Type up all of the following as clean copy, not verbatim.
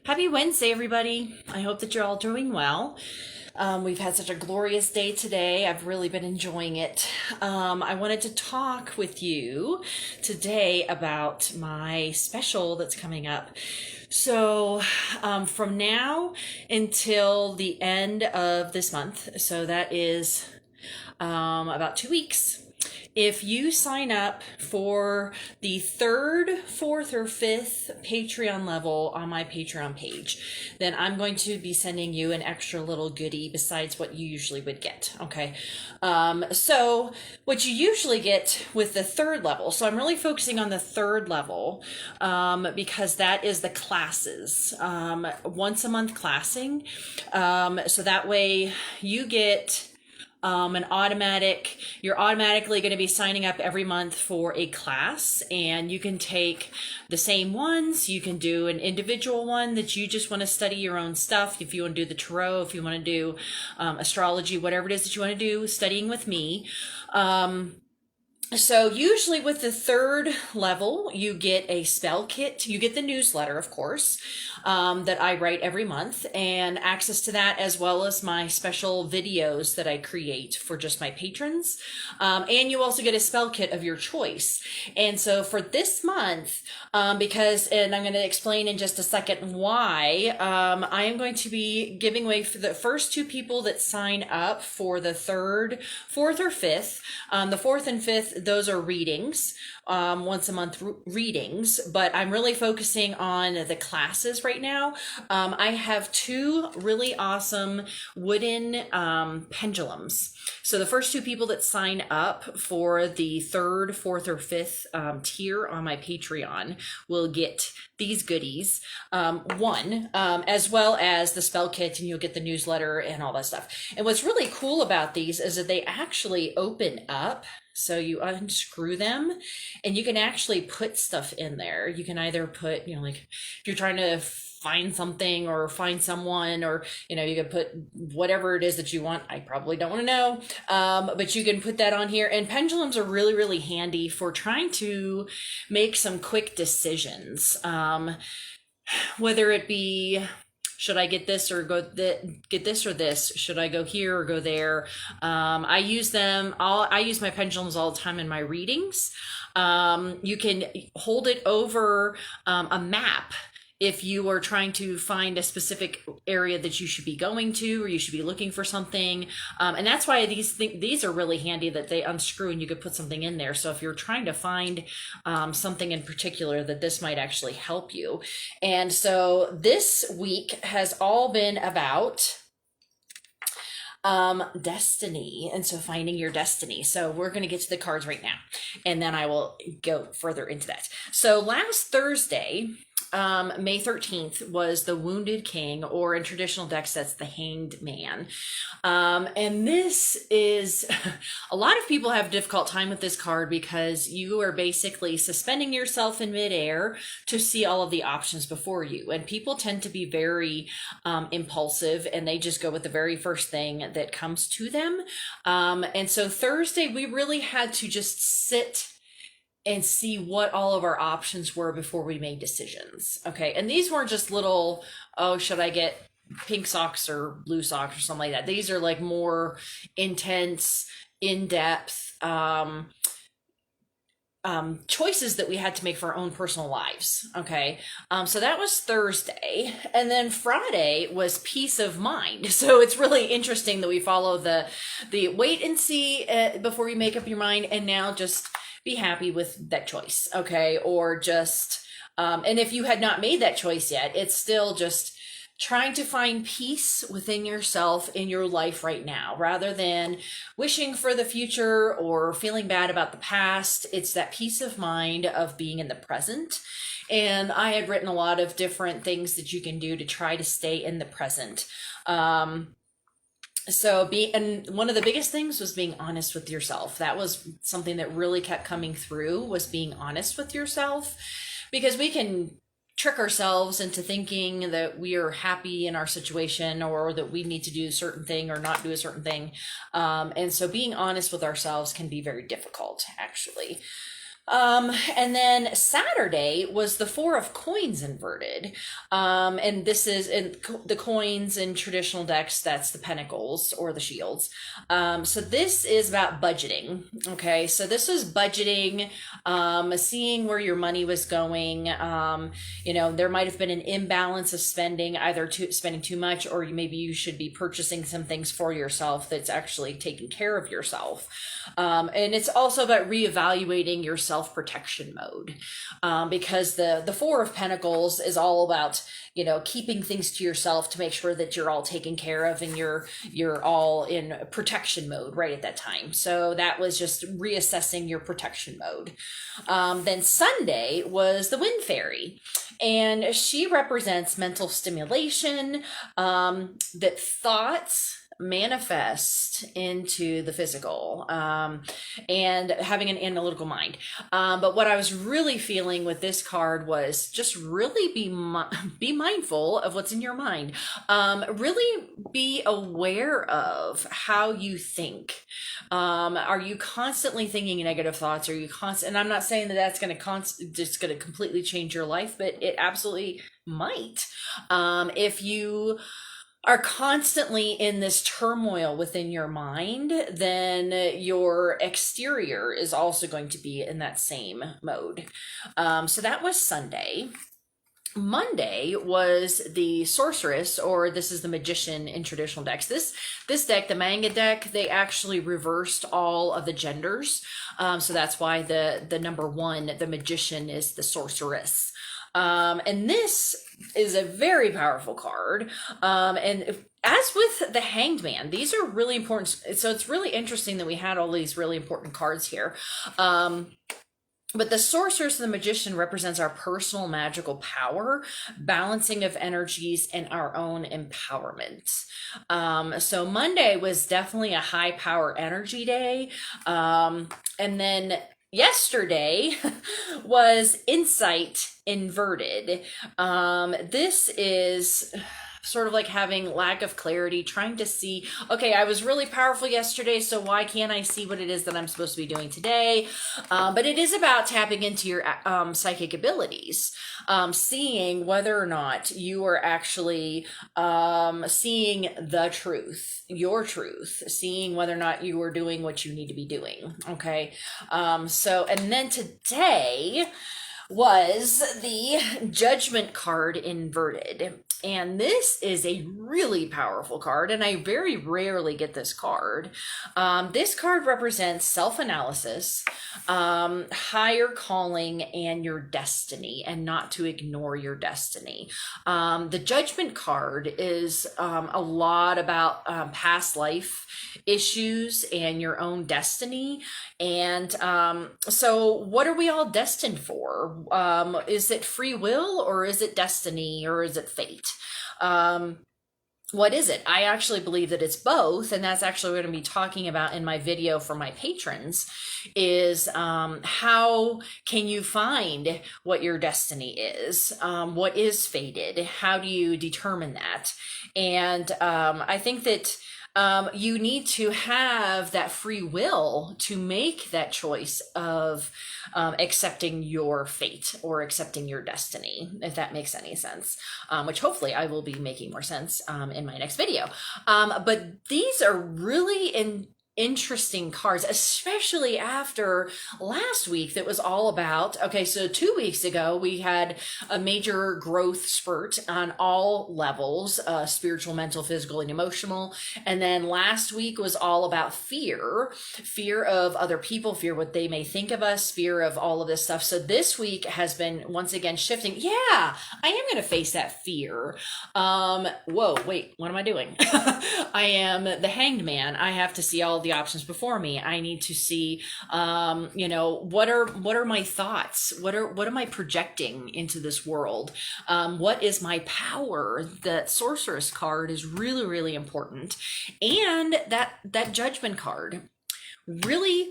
Happy Wednesday, everybody. I hope that you're all doing well. We've had such a glorious day today. I've really been enjoying it. I wanted to talk with you today about my special that's coming up. So, from now until the end of this month, so that is about 2 weeks. If you sign up for the third, fourth, or fifth Patreon level on my Patreon page, then I'm going to be sending you an extra little goodie besides what you usually would get. Okay. So what you usually get with the third level, so I'm really focusing on the third level, because that is the classes, once a month classing. So that way you get you're automatically going to be signing up every month for a class, and you can take the same ones. You can do an individual one that you just want to study your own stuff. If you want to do the tarot, if you want to do astrology, whatever it is that you want to do, studying with me. So usually with the third level, you get a spell kit. You get the newsletter, of course, that I write every month, and access to that, as well as my special videos that I create for just my patrons. And you also get a spell kit of your choice. And so for this month, and I'm going to explain in just a second why, I am going to be giving away for the first two people that sign up for the third, fourth, or fifth. The fourth and fifth, those are readings, once a month readings, but I'm really focusing on the classes right now. I have two really awesome wooden pendulums. So the first two people that sign up for the third, fourth, or fifth tier on my Patreon will get these goodies, as well as the spell kit, and you'll get the newsletter and all that stuff. And what's really cool about these is that they actually open up. So you unscrew them and you can actually put stuff in there. You can either put, like if you're trying to find something or find someone, or, you can put whatever it is that you want. I probably don't want to know. But you can put that on here, and pendulums are really, really handy for trying to make some quick decisions. Whether it be, should I get this or get this or this? Should I go here or go there? I use my pendulums all the time in my readings. You can hold it over a map if you are trying to find a specific area that you should be going to, or you should be looking for something. And that's why these are really handy, that they unscrew and you could put something in there. So if you're trying to find something in particular, that this might actually help you. And so this week has all been about destiny, and so finding your destiny. So we're going to get to the cards right now, and then I will go further into that. So last Thursday, May 13th, was the Wounded King, or in traditional decks, that's the Hanged Man. And this is, a lot of people have a difficult time with this card because you are basically suspending yourself in midair to see all of the options before you. And people tend to be very impulsive, and they just go with the very first thing that comes to them. And so Thursday, we really had to just sit and see what all of our options were before we made decisions. Okay. And these weren't just little, should I get pink socks or blue socks or something like that? These are like more intense, in-depth, choices that we had to make for our own personal lives. Okay. So that was Thursday. And then Friday was peace of mind. So it's really interesting that we follow the wait and see before you make up your mind, and now just be happy with that choice. Okay. Or just, and if you had not made that choice yet, it's still just trying to find peace within yourself in your life right now, rather than wishing for the future or feeling bad about the past. It's that peace of mind of being in the present. And I had written a lot of different things that you can do to try to stay in the present. And one of the biggest things was being honest with yourself. That was something that really kept coming through, was being honest with yourself, because we can trick ourselves into thinking that we are happy in our situation, or that we need to do a certain thing or not do a certain thing. And so being honest with ourselves can be very difficult, actually. And then Saturday was the Four of Coins inverted. And this is in the coins in traditional decks, that's the pentacles or the shields. So this is about budgeting. Okay. So this is budgeting, seeing where your money was going. There might have been an imbalance of spending, either spending too much, or maybe you should be purchasing some things for yourself that's actually taking care of yourself. And it's also about reevaluating your self-protection mode, because the Four of Pentacles is all about keeping things to yourself to make sure that you're all taken care of and you're all in protection mode right at that time. So that was just reassessing your protection mode. Then Sunday was the Wind Fairy, and she represents mental stimulation, that thoughts manifest into the physical, and having an analytical mind. But what I was really feeling with this card was just really be mindful of what's in your mind. Really be aware of how you think. Are you constantly thinking negative thoughts? Are you and I'm not saying that that's going to just going to completely change your life, but it absolutely might. If you are constantly in this turmoil within your mind, then your exterior is also going to be in that same mode. So that was Sunday. Monday was the Sorceress, or this is the Magician in traditional decks. This deck, the manga deck, they actually reversed all of the genders. So that's why the number one, the Magician, is the Sorceress. And this is a very powerful card. And as with the Hanged Man, these are really important. So it's really interesting that we had all these really important cards here. But the Sorceress and the Magician represents our personal magical power, balancing of energies, and our own empowerment. So Monday was definitely a high power energy day. And then yesterday was Insight inverted. This is sort of like having lack of clarity, trying to see, okay, I was really powerful yesterday, so why can't I see what it is that I'm supposed to be doing today? But it is about tapping into your psychic abilities, seeing whether or not you are actually seeing the truth, your truth, seeing whether or not you are doing what you need to be doing. Okay. And then today was the Judgment card inverted. And this is a really powerful card, and I very rarely get this card. This card represents self-analysis, higher calling, and your destiny, and not to ignore your destiny. The Judgment card is a lot about past life issues and your own destiny. And so what are we all destined for? Is it free will, or is it destiny, or is it fate? What is it? I actually believe that it's both, and that's actually what I'm going to be talking about in my video for my patrons, is how can you find what your destiny is? What is fated? How do you determine that? And I think that you need to have that free will to make that choice of accepting your fate or accepting your destiny, if that makes any sense, which hopefully I will be making more sense in my next video. But these are really interesting cards, especially after last week that was all about, okay, so 2 weeks ago we had a major growth spurt on all levels, spiritual, mental, physical, and emotional. And then last week was all about fear of other people, fear what they may think of us, fear of all of this stuff. So this week has been once again shifting. Yeah, I am going to face that fear. Whoa, wait, what am I doing? I am the Hanged Man. I have to see all the options before me. I need to see, what are my thoughts? What am I projecting into this world? What is my power? The Sorceress card is really, really important. And that Judgment card, really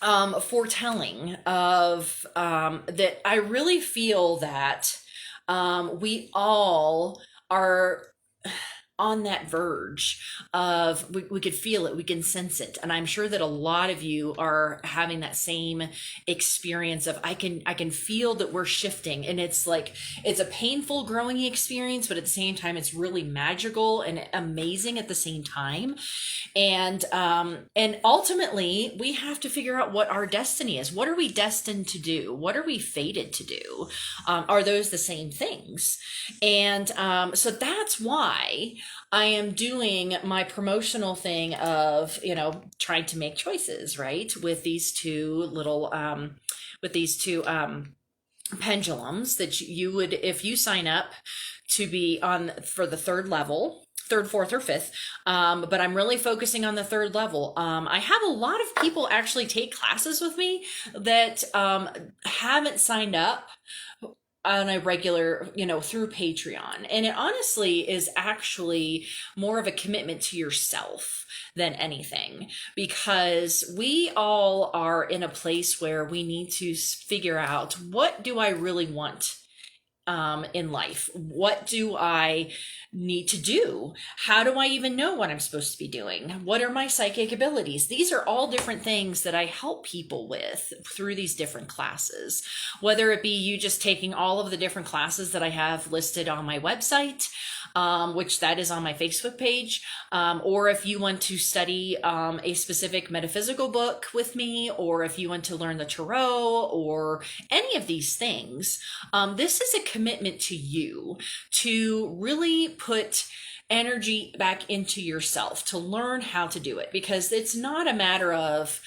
foretelling of that. I really feel that we all are on that verge of, we could feel it, we can sense it. And I'm sure that a lot of you are having that same experience of, I can feel that we're shifting, and it's like, it's a painful growing experience, but at the same time, it's really magical and amazing at the same time. And ultimately we have to figure out what our destiny is. What are we destined to do? What are we fated to do? Are those the same things? And so that's why I am doing my promotional thing of, trying to make choices, right? With these two little, pendulums that you would, if you sign up to be on for the third level, third, fourth, or fifth. But I'm really focusing on the third level. I have a lot of people actually take classes with me that haven't signed up on a regular, through Patreon. And it honestly is actually more of a commitment to yourself than anything, because we all are in a place where we need to figure out, what do I really want in life? What do I need to do? How do I even know what I'm supposed to be doing? What are my psychic abilities? These are all different things that I help people with through these different classes, whether it be you just taking all of the different classes that I have listed on my website, which that is on my Facebook page, or if you want to study a specific metaphysical book with me, or if you want to learn the tarot or any of these things. This is a commitment to you to really put energy back into yourself, to learn how to do it, because it's not a matter of,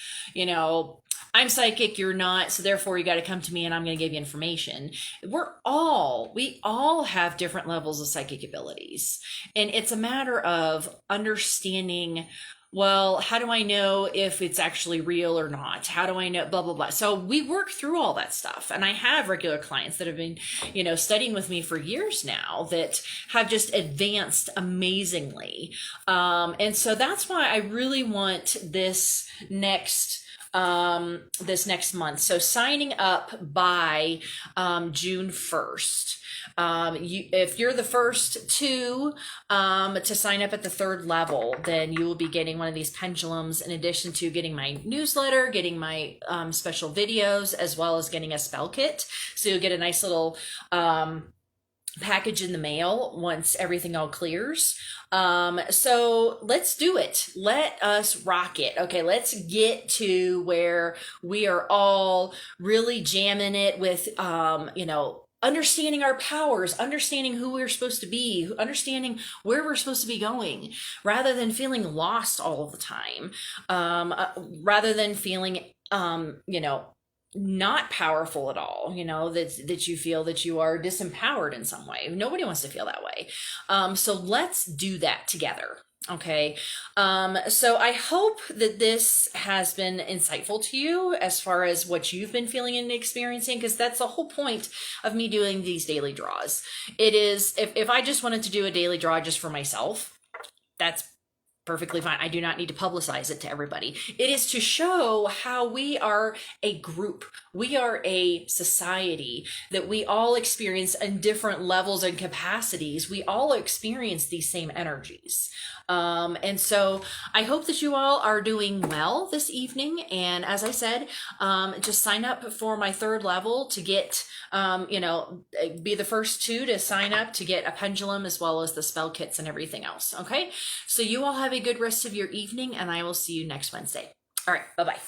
I'm psychic, you're not, so therefore you got to come to me and I'm going to give you information. We all have different levels of psychic abilities. And it's a matter of understanding, well, how do I know if it's actually real or not? How do I know, blah, blah, blah. So we work through all that stuff. And I have regular clients that have been, studying with me for years now that have just advanced amazingly. And so that's why I really want this next month. So signing up by June 1st. If you're the first to sign up at the third level, then you will be getting one of these pendulums, in addition to getting my newsletter, getting my special videos, as well as getting a spell kit. So you'll get a nice little package in the mail once everything all clears. So let's do it. Let us rock it. Okay, let's get to where we are all really jamming it with, understanding our powers, understanding who we're supposed to be, understanding where we're supposed to be going, rather than feeling lost all of the time, rather than feeling, not powerful at all, that you feel that you are disempowered in some way. Nobody wants to feel that way. So let's do that together. Okay. So I hope that this has been insightful to you as far as what you've been feeling and experiencing, because that's the whole point of me doing these daily draws. It is, if I just wanted to do a daily draw just for myself, that's perfectly fine. I do not need to publicize it to everybody. It is to show how we are a group. We are a society, that we all experience in different levels and capacities. We all experience these same energies. And so I hope that you all are doing well this evening. And as I said, just sign up for my third level to get, be the first two to sign up to get a pendulum, as well as the spell kits and everything else. Okay. So you all have a good rest of your evening, and I will see you next Wednesday. All right. Bye-bye.